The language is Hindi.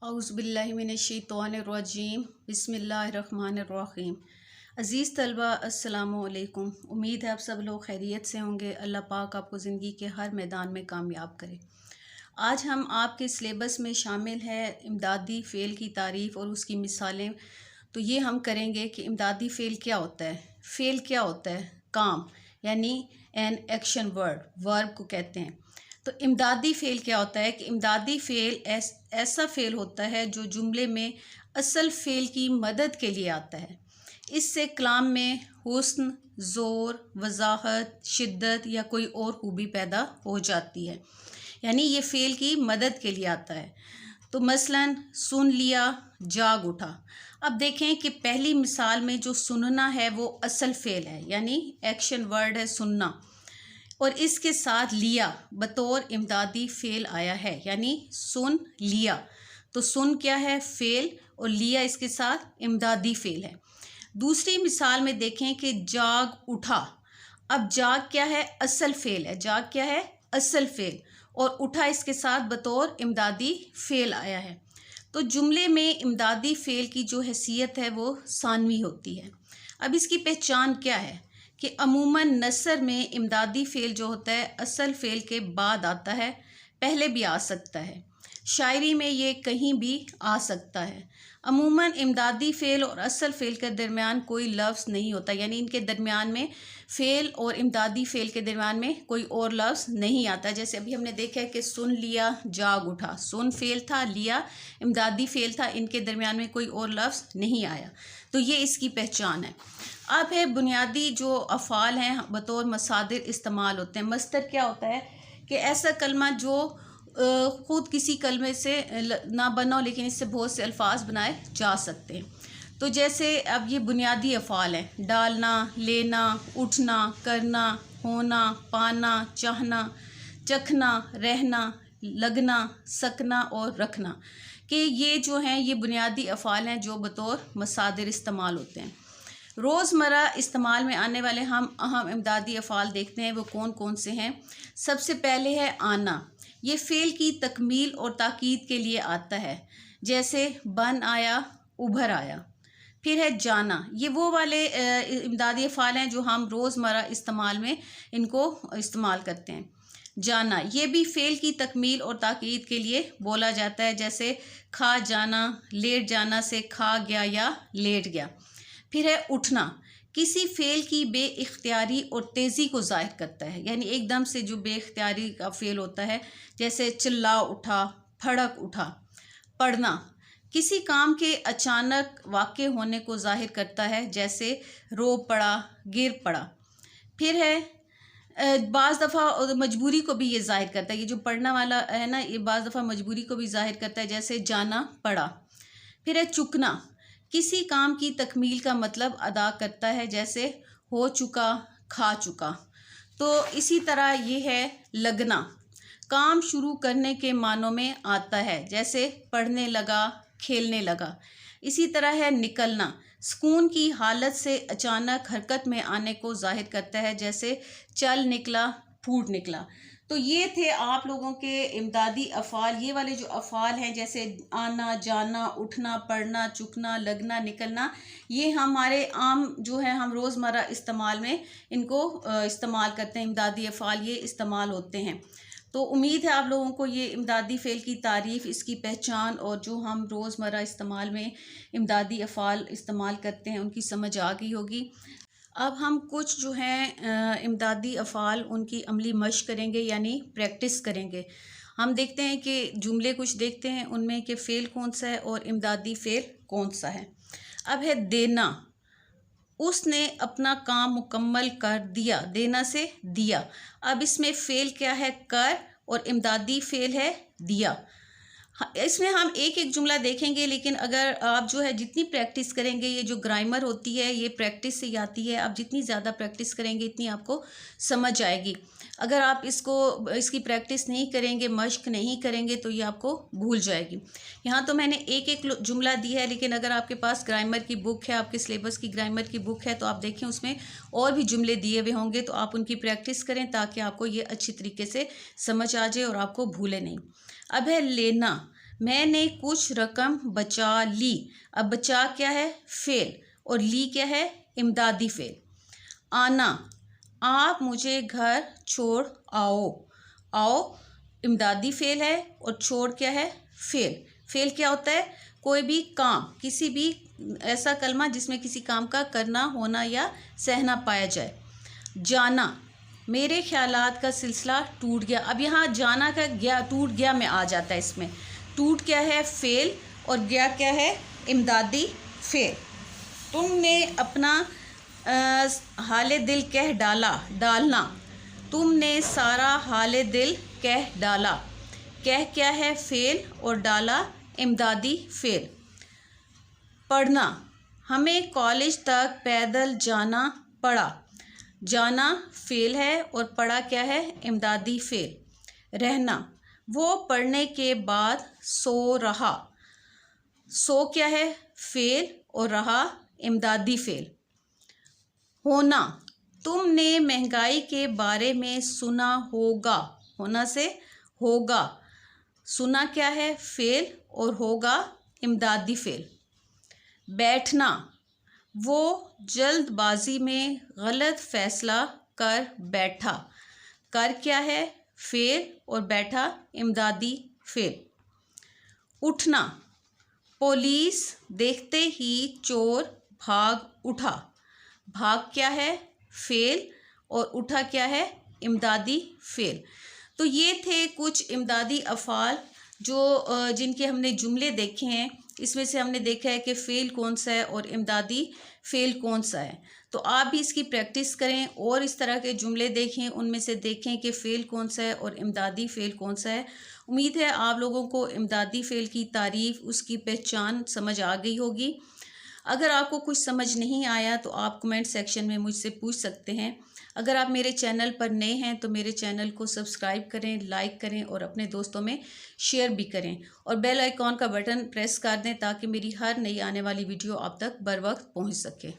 औज़ुबिल्लाहिमिनश्शैतानिर्रजीम बिस्मिल्लाहिर्रहमानिर्रहीम। अज़ीज़ तलबा अस्सलामु अलैकुम। उम्मीद है आप सब लोग खैरियत से होंगे। अल्लाह पाक आपको ज़िंदगी के हर मैदान में कामयाब करे। आज हम आपके सिलेबस में शामिल है इमदादी फ़ेल की तारीफ़ और उसकी मिसालें। तो ये हम करेंगे कि इमदादी फ़ेल क्या होता है। फ़ेल क्या होता है? काम यानी एन एक्शन वर्ब को कहते हैं। तो इमदादी फ़ेल क्या होता है कि इमदादी फ़ेल ऐसा फ़ेल होता है जो जुमले में असल फ़ेल की मदद के लिए आता है। इससे कलाम में हुस्न, ज़ोर, वज़ाहत, शिद्दत या कोई और खूबी पैदा हो जाती है। यानी ये फ़ेल की मदद के लिए आता है। तो मसलन सुन लिया, जाग उठा। अब देखें कि पहली मिसाल में जो सुनना है वो असल फ़ेल है, यानी एक्शन वर्ड है सुनना, और इसके साथ लिया बतौर इमदादी फ़ेल आया है, यानी सुन लिया। तो सुन क्या है? फ़ेल, और लिया इसके साथ इमदादी फ़ेल है। दूसरी मिसाल में देखें कि जाग उठा। अब जाग क्या है? असल फ़ेल है। जाग क्या है? असल फ़ेल, और उठा इसके साथ बतौर इमदादी फ़ेल आया है। तो जुमले में इमदादी फ़ेल की जो हैसियत है वो सानवी होती है। अब इसकी पहचान क्या है कि अमूमन नसर में इमदादी फ़ेल जो होता है असल फ़ेल के बाद आता है, पहले भी आ सकता है। शायरी में ये कहीं भी आ सकता है। अमूमन इमदादी फ़ेल और असल फ़ेल के दरमियान कोई लफ्ज़ नहीं होता, यानी इनके दरमियान में फ़ेल और इमदादी फ़ेल के दरमियान में कोई और लफ्ज़ नहीं आता। जैसे अभी हमने देखा है कि सुन लिया, जाग उठा। सुन फ़ेल था, लिया इमदादी फ़ेल था, इनके दरमियान में कोई और लफ्ज़ नहीं आया। तो ये इसकी पहचान है। अब है बुनियादी जो अफ़ाल हैं बतौर मसादिर इस्तेमाल होते हैं। मस्दर क्या होता है कि ऐसा कलमा जो ख़ुद किसी कलमे से ना बना हो लेकिन इससे बहुत से अल्फाज बनाए जा सकते हैं। तो जैसे अब ये बुनियादी अफ़ाल हैं: डालना, लेना, उठना, करना, होना, पाना, चाहना, चखना, रहना, लगना, सकना और रखना, कि ये जो हैं ये बुनियादी अफ़ाल हैं जो बतौर मसादिर इस्तेमाल होते हैं। रोज़मर्रा इस्तेमाल में आने वाले हम अहम इमदादी अफ़ाल देखते हैं, वो कौन कौन से हैं। सबसे पहले है आना। ये फ़ेल की तकमील और ताकीद के लिए आता है, जैसे बन आया, उभर आया। फिर है जाना। ये वो वाले इमदादी अफ़ाल हैं जो हम रोज़मर्रा इस्तेमाल में इनको इस्तेमाल करते हैं। जाना ये भी फ़ेल की तकमील और ताकीद के लिए बोला जाता है, जैसे खा जाना, लेट जाना से खा गया या लेट गया। फिर है उठना। किसी फ़ेल की बेइख्तियारी और तेज़ी को ज़ाहिर करता है, यानी एकदम से जो बेइख्तियारी का फ़ेल होता है, जैसे चिल्ला उठा, फड़क उठा। पढ़ना किसी काम के अचानक वाक़े होने को ज़ाहिर करता है, जैसे रो पड़ा, गिर पड़ा। फिर है बाज़ दफ़ा मजबूरी को भी ये ज़ाहिर करता है। ये जो पढ़ना वाला है ना, ये बाज़ दफ़ा मजबूरी को भी ज़ाहिर करता है, जैसे जाना पड़ा। फिर है चुकना। किसी काम की तकमील का मतलब अदा करता है, जैसे हो चुका, खा चुका। तो इसी तरह ये है लगना। काम शुरू करने के मानों में आता है, जैसे पढ़ने लगा, खेलने लगा। इसी तरह है निकलना। सुकून की हालत से अचानक हरकत में आने को ज़ाहिर करता है, जैसे चल निकला, फूट निकला। तो ये थे आप लोगों के इमदादी अफ़ाल। ये वाले जो अफ़ाल हैं, जैसे आना, जाना, उठना, पढ़ना, चुकना, लगना, निकलना, ये हमारे आम जो है हम रोज़मर्रा इस्तेमाल में इनको इस्तेमाल करते हैं। इमदादी अफ़ाल ये इस्तेमाल होते हैं। तो उम्मीद है आप लोगों को ये इमदादी फ़ेल की तारीफ़, इसकी पहचान और जो हम रोज़मर्रा इस्तेमाल में इमदादी अफ़ाल इस्तेमाल करते हैं उनकी समझ आ गई होगी। अब हम कुछ जो हैं इमदादी अफ़ाल उनकी अमली मश्क करेंगे, यानी प्रैक्टिस करेंगे। हम देखते हैं कि जुमले कुछ देखते हैं उनमें कि फ़ेल कौन सा है और इमदादी फ़ेल कौन सा है। अब है देना। उसने अपना काम मुकम्मल कर दिया। देना से दिया। अब इसमें फ़ेल क्या है? कर, और इमदादी फ़ेल है दिया। इसमें हम एक एक जुमला देखेंगे, लेकिन अगर आप जो है जितनी प्रैक्टिस करेंगे, ये जो ग्रामर होती है ये प्रैक्टिस से ही आती है। आप जितनी ज़्यादा प्रैक्टिस करेंगे इतनी आपको समझ आएगी। अगर आप इसकी प्रैक्टिस नहीं करेंगे, मश्क नहीं करेंगे, तो ये आपको भूल जाएगी। यहाँ तो मैंने एक एक जुमला दी है, लेकिन अगर आपके पास ग्रामर की बुक है, आपके सिलेबस की ग्रामर की बुक है, तो आप देखें उसमें और भी जुमले दिए हुए होंगे, तो आप उनकी प्रैक्टिस करें ताकि आपको ये अच्छी तरीके से समझ आ जाए और आपको भूले नहीं। अब है लेना। मैंने कुछ रकम बचा ली। अब बचा क्या है? फ़ेल, और ली क्या है? इमदादी फ़ेल। आना, आप मुझे घर छोड़ आओ। आओ इमदादी फ़ेल है और छोड़ क्या है? फ़ेल। फ़ेल क्या होता है? कोई भी काम, किसी भी ऐसा कलमा जिसमें किसी काम का करना, होना या सहना पाया जाए। जाना, मेरे ख़्यालात का सिलसिला टूट गया। अब यहाँ जाना का गया, टूट गया में आ जाता है इसमें। टूट क्या है? फ़ेल, और गया क्या है? इमदादी फ़ेल। तुमने अपना हाले दिल कह डाला। डालना, तुमने सारा हाले दिल कह डाला। कह क्या है? फ़ेल, और डाला इमदादी फ़ेल। पढ़ना, हमें कॉलेज तक पैदल जाना पड़ा। जाना फ़ेल है और पढ़ा क्या है? इमदादी फ़ेल। रहना, वो पढ़ने के बाद सो रहा। सो क्या है? फ़ेल, और रहा इमदादी फ़ेल। होना, तुमने महंगाई के बारे में सुना होगा। होना से होगा। सुना क्या है? फ़ेल, और होगा इमदादी फ़ेल। बैठना, वो जल्दबाजी में गलत फ़ैसला कर बैठा। कर क्या है? फ़ेल, और बैठा इमदादी फ़ेल। उठना, पुलिस देखते ही चोर भाग उठा। भाग क्या है? फ़ेल, और उठा क्या है? इमदादी फ़ेल। तो ये थे कुछ इमदादी अफ़ाल जो जिनके हमने जुमले देखे हैं। इसमें से हमने देखा है कि फ़ेल कौन सा है और इमदादी फ़ेल कौन सा है। तो आप भी इसकी प्रैक्टिस करें और इस तरह के जुमले देखें, उनमें से देखें कि फ़ेल कौन सा है और इमदादी फ़ेल कौन सा है। उम्मीद है आप लोगों को इमदादी फ़ेल की तारीफ़, उसकी पहचान समझ आ गई होगी। अगर आपको कुछ समझ नहीं आया तो आप कमेंट सेक्शन में मुझसे पूछ सकते हैं। अगर आप मेरे चैनल पर नए हैं तो मेरे चैनल को सब्सक्राइब करें, लाइक करें और अपने दोस्तों में शेयर भी करें, और बेल आइकॉन का बटन प्रेस कर दें ताकि मेरी हर नई आने वाली वीडियो आप तक बर वक्त पहुंच सके।